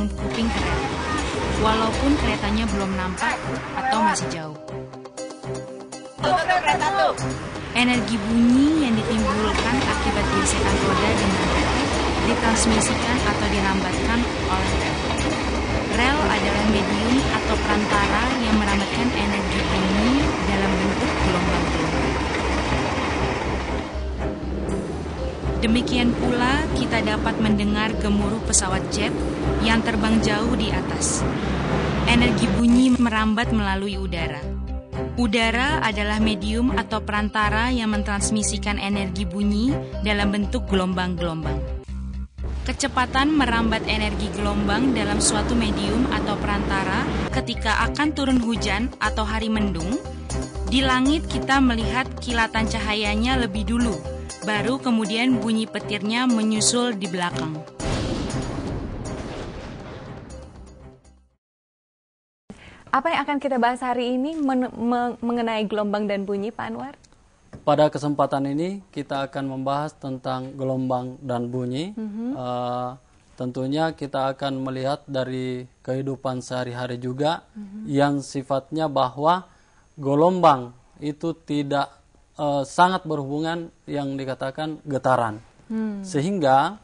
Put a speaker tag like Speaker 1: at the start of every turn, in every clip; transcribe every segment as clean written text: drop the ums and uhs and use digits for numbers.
Speaker 1: mengirim kuping kereta, walaupun keretanya belum nampak atau masih jauh. Energi bunyi yang ditimbulkan akibat gesekan roda dengan rel ditransmisikan atau dirambatkan oleh rel. Rel adalah medium atau perantara yang merambatkan energi bunyi dalam bentuk gelombang-gelombang. Demikian pula kita dapat mendengar gemuruh pesawat jet yang terbang jauh di atas. Energi bunyi merambat melalui udara. Udara adalah medium atau perantara yang mentransmisikan energi bunyi dalam bentuk gelombang-gelombang. Kecepatan merambat energi gelombang dalam suatu medium atau perantara ketika akan turun hujan atau hari mendung. Di langit kita melihat kilatan cahayanya lebih dulu, baru kemudian bunyi petirnya menyusul di belakang.
Speaker 2: Apa yang akan kita bahas hari ini mengenai gelombang dan bunyi, Pak Anwar?
Speaker 3: Pada kesempatan ini kita akan membahas tentang gelombang dan bunyi. Tentunya kita akan melihat dari kehidupan sehari-hari juga yang sifatnya bahwa gelombang itu tidak sangat berhubungan yang dikatakan getaran. Sehingga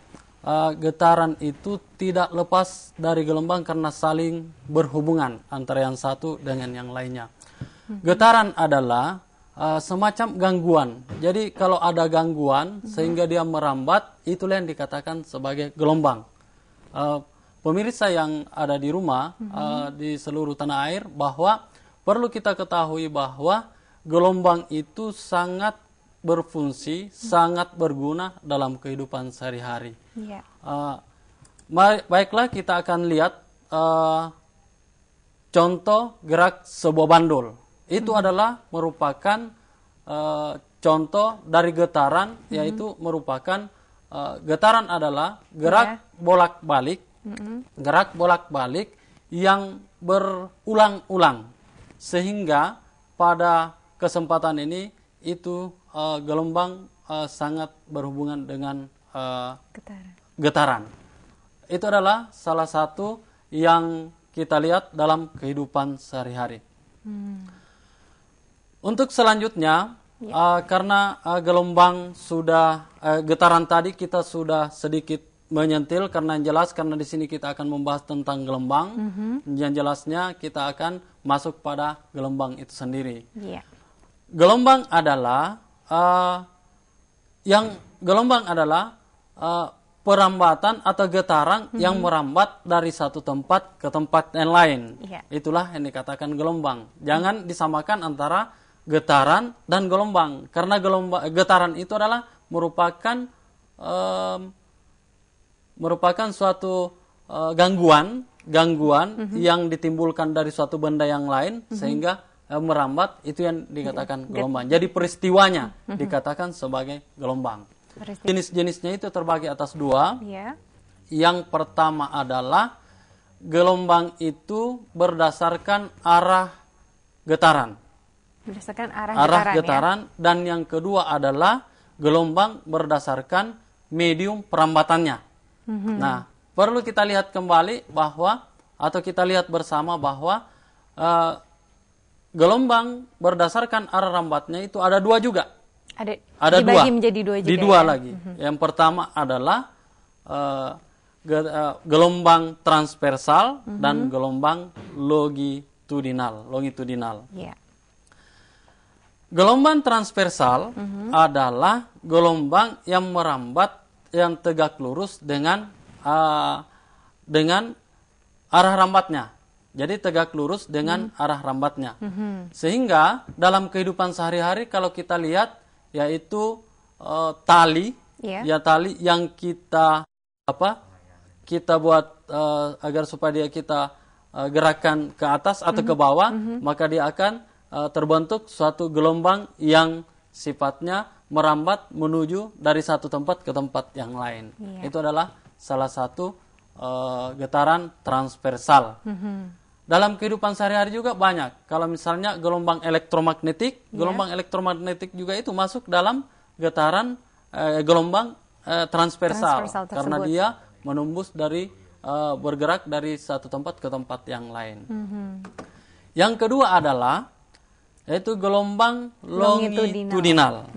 Speaker 3: getaran itu tidak lepas dari gelombang karena saling berhubungan antara yang satu dengan yang lainnya. Getaran adalah semacam gangguan. Jadi kalau ada gangguan sehingga dia merambat, itulah yang dikatakan sebagai gelombang. Pemirsa yang ada di rumah di seluruh tanah air, bahwa perlu kita ketahui bahwa gelombang itu sangat berfungsi, sangat berguna dalam kehidupan sehari-hari. Baiklah, kita akan lihat contoh gerak sebuah bandul. Itu adalah merupakan contoh dari getaran, yaitu merupakan getaran adalah gerak bolak-balik, gerak bolak-balik yang berulang-ulang, sehingga pada kesempatan ini itu gelombang sangat berhubungan dengan getaran. Itu adalah salah satu yang kita lihat dalam kehidupan sehari-hari. Untuk selanjutnya, karena gelombang sudah getaran tadi kita sudah sedikit menyentil karena jelas, karena di sini kita akan membahas tentang gelombang. Yang jelasnya kita akan masuk pada gelombang itu sendiri. Gelombang adalah perambatan atau getaran yang merambat dari satu tempat ke tempat yang lain. Itulah yang dikatakan gelombang. Jangan disamakan antara getaran dan gelombang, karena getaran itu adalah merupakan suatu gangguan yang ditimbulkan dari suatu benda yang lain sehingga merambat, itu yang dikatakan gelombang. Jadi peristiwanya dikatakan sebagai gelombang. Jenis-jenisnya itu terbagi atas dua. Yang pertama adalah gelombang itu berdasarkan arah getaran.
Speaker 2: Berdasarkan arah
Speaker 3: getaran. Dan yang kedua adalah gelombang berdasarkan medium perambatannya. Nah, perlu kita lihat kembali bahwa, atau kita lihat bersama bahwa gelombang berdasarkan arah rambatnya itu ada dua juga. Ada dua.
Speaker 2: Menjadi dua juga.
Speaker 3: Di dua lagi. Yang pertama adalah gelombang transversal dan gelombang longitudinal. Gelombang transversal adalah gelombang yang merambat, yang tegak lurus dengan arah rambatnya. Jadi tegak lurus dengan arah rambatnya. Sehingga dalam kehidupan sehari-hari kalau kita lihat, yaitu tali, tali yang kita buat agar supaya kita gerakan ke atas atau ke bawah, maka dia akan terbentuk suatu gelombang yang sifatnya merambat menuju dari satu tempat ke tempat yang lain. Itu adalah salah satu getaran transversal. Dalam kehidupan sehari-hari juga banyak. Kalau misalnya gelombang elektromagnetik, gelombang elektromagnetik juga itu masuk dalam getaran gelombang transversal karena dia menembus dari bergerak dari satu tempat ke tempat yang lain. Yang kedua adalah yaitu gelombang longitudinal.